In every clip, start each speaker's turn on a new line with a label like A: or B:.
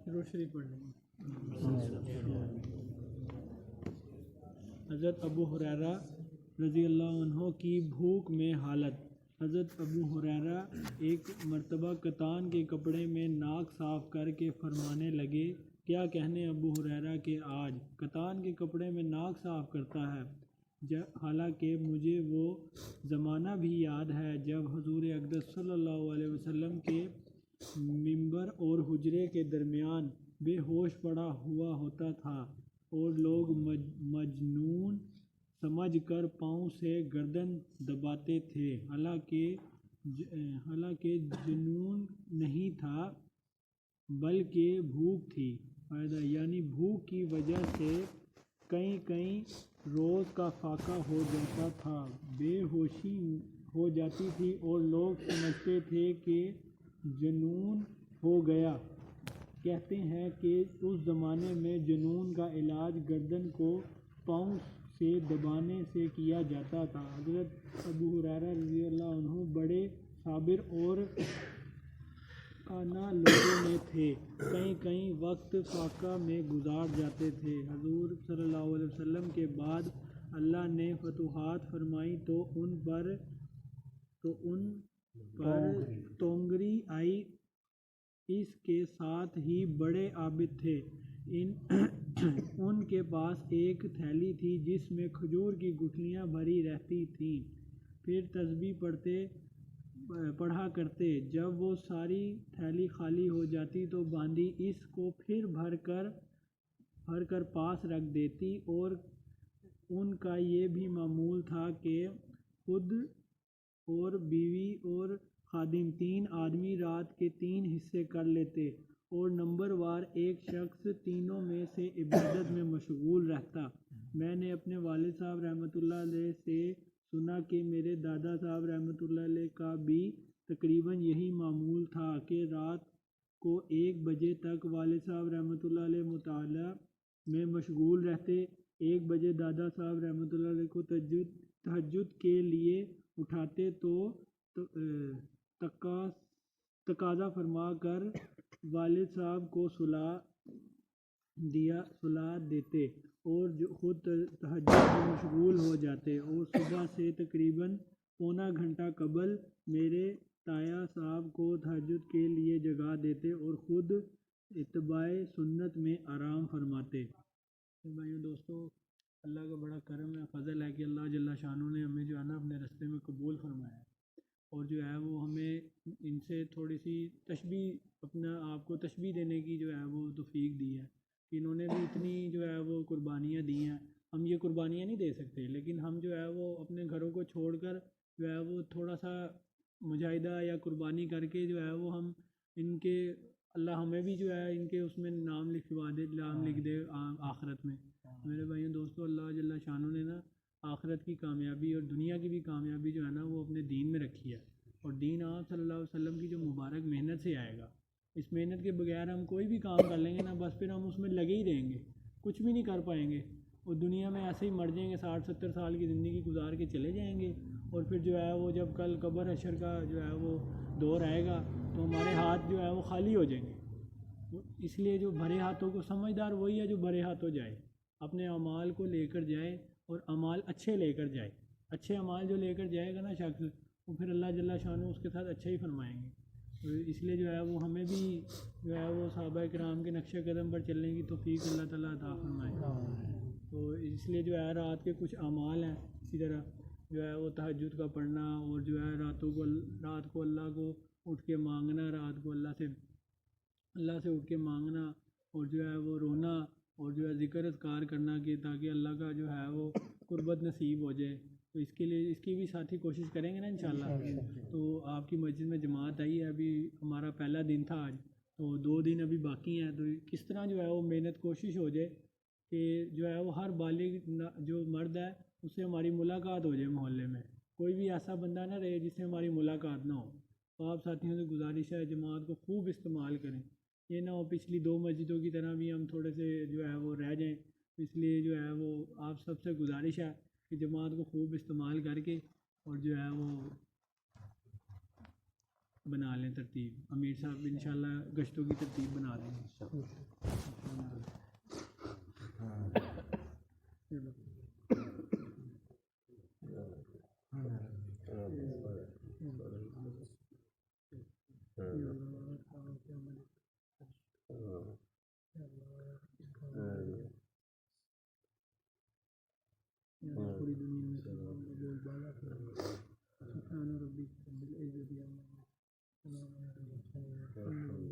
A: روشنی پڑھ لیں. حضرت ابو ہریرہ رضی اللہ عنہ کی بھوک میں حالت. حضرت ابو ہریرہ ایک مرتبہ کتان کے کپڑے میں ناک صاف کر کے فرمانے لگے، کیا کہنے ابو ہریرہ کہ آج کتان کے کپڑے میں ناک صاف کرتا ہے، حالانکہ مجھے وہ زمانہ بھی یاد ہے جب حضور اقدس صلی اللہ علیہ وسلم کے ممبر اور حجرے کے درمیان بے ہوش پڑا ہوا ہوتا تھا اور لوگ مجنون سمجھ کر پاؤں سے گردن دباتے تھے، حالانکہ جنون نہیں تھا بلکہ بھوک تھی. فائدہ یعنی بھوک کی وجہ سے کئی روز کا فاقہ ہو جاتا تھا، بے ہوشی ہو جاتی تھی اور لوگ سمجھتے تھے کہ جنون ہو گیا. کہتے ہیں کہ اس زمانے میں جنون کا علاج گردن کو پاؤں سے دبانے سے کیا جاتا تھا. حضرت ابو ہریرہ رضی اللہ عنہ بڑے صابر اور قانع لوگوں میں تھے، کئی وقت فاقہ میں گزار جاتے تھے. حضور صلی اللہ علیہ وسلم کے بعد اللہ نے فتوحات فرمائیں تو ان پر تونگری آئی. اس کے ساتھ ہی بڑے عابد تھے. ان کے پاس ایک تھیلی تھی جس میں کھجور کی گٹھلیاں بھری رہتی تھیں، پھر تسبیح پڑھا کرتے. جب وہ ساری تھیلی خالی ہو جاتی تو باندی اس کو پھر بھر کر پاس رکھ دیتی. اور ان کا یہ بھی معمول تھا کہ خود اور بیوی اور خادم 3 آدمی رات کے 3 حصے کر لیتے اور نمبر وار ایک شخص تینوں میں سے عبادت میں مشغول رہتا. میں نے اپنے والد صاحب رحمۃ اللہ علیہ سے سنا کہ میرے دادا صاحب رحمۃ اللہ علیہ کا بھی تقریباً یہی معمول تھا کہ رات کو 1 بجے تک والد صاحب رحمۃ اللہ علیہ مطالعہ میں مشغول رہتے. 1 بجے دادا صاحب رحمۃ اللہ علیہ کو تہجد کے لیے اٹھاتے تو تقاضا فرما کر والد صاحب کو سلا دیتے اور خود تہجد میں مشغول ہو جاتے، اور صبح سے تقریباً پونا گھنٹہ قبل میرے تایا صاحب کو تہجد کے لیے جگا دیتے اور خود اتباع سنت میں آرام فرماتے. بھائیو دوستو، اللہ کا بڑا کرم ہے، فضل ہے کہ اللہ جل شانہ نے ہمیں جو ہے نا اپنے رستے میں قبول فرمایا ہے، اور جو ہے وہ ہمیں ان سے تھوڑی سی تشبیہ، اپنا آپ کو تشبیہ دینے کی جو ہے وہ توفیق دی ہے کہ انہوں نے بھی اتنی جو ہے وہ قربانیاں دی ہیں. ہم یہ قربانیاں نہیں دے سکتے، لیکن ہم جو ہے وہ اپنے گھروں کو چھوڑ کر جو ہے وہ تھوڑا سا مجاہدہ یا قربانی کر کے جو ہے وہ ہم ان کے، اللہ ہمیں بھی جو ہے ان کے اس میں نام لکھوا دے، نام لکھ دے آخرت میں. میرے بھائیوں دوستو، اللہ جل شانہ نے نا آخرت کی کامیابی اور دنیا کی بھی کامیابی جو ہے نا وہ اپنے دین میں رکھی ہے، اور دین آپ صلی اللہ علیہ وسلم کی جو مبارک محنت سے آئے گا. اس محنت کے بغیر ہم کوئی بھی کام کر لیں گے نا، بس پھر ہم اس میں لگے ہی رہیں گے، کچھ بھی نہیں کر پائیں گے، اور دنیا میں ایسے ہی مر جائیں گے، 60-70 سال کی زندگی گزار کے چلے جائیں گے. اور پھر جو ہے وہ جب کل قبر حشر کا جو ہے وہ دور آئے گا تو ہمارے ہاتھ جو ہے وہ خالی ہو جائیں گے. اس لیے جو بھرے ہاتھوں کو، سمجھدار وہی ہے جو بھرے ہاتھوں جائے، اپنے اعمال کو لے کر جائے اور اعمال اچھے لے کر جائے. اچھے اعمال جو لے کر جائے گا نا شخص، وہ پھر اللہ جل شانہ اس کے ساتھ اچھا ہی فرمائیں گے. اس لیے جو ہے وہ ہمیں بھی جو ہے وہ صحابہ کرام کے نقش قدم پر چلنے کی توفیق اللہ تعالیٰ عطا فرمائے. تو اس لیے جو ہے رات کے کچھ اعمال ہیں، اسی طرح جو ہے وہ تہجد کا پڑھنا، اور جو ہے رات کو اللہ کو اٹھ کے مانگنا، رات کو اللہ سے اٹھ کے مانگنا، اور جو ہے وہ رونا، اور جو ہے ذکر اذکار کرنا کہ تاکہ اللہ کا جو ہے وہ قربت نصیب ہو جائے. تو اس کے لیے اس کی بھی ساتھی کوشش کریں گے نا انشاءاللہ. تو آپ کی مسجد میں جماعت آئی ہے، ابھی ہمارا پہلا دن تھا آج، تو 2 دن ابھی باقی ہیں. تو کس طرح جو ہے وہ محنت کوشش ہو جائے کہ جو ہے وہ ہر بالغ جو مرد ہے اس سے ہماری ملاقات ہو جائے. محلے میں کوئی بھی ایسا بندہ نہ رہے جس سے ہماری ملاقات نہ ہو. تو آپ ساتھیوں سے گزارش ہے جماعت کو خوب استعمال کریں، یہ نہ ہو پچھلی 2 مسجدوں کی طرح بھی ہم تھوڑے سے جو ہے وہ رہ جائیں. اس لیے جو ہے وہ آپ سب سے گزارش ہے کہ جماعت کو خوب استعمال کر کے اور جو ہے وہ بنا لیں ترتیب. امیر صاحب انشاءاللہ گشتوں کی ترتیب بنا دیں گے. پوری دنیا میں بول بالا سبحان ربک رب العزت عما یصفون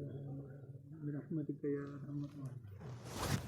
A: برحمتک یا ارحم الراحمین.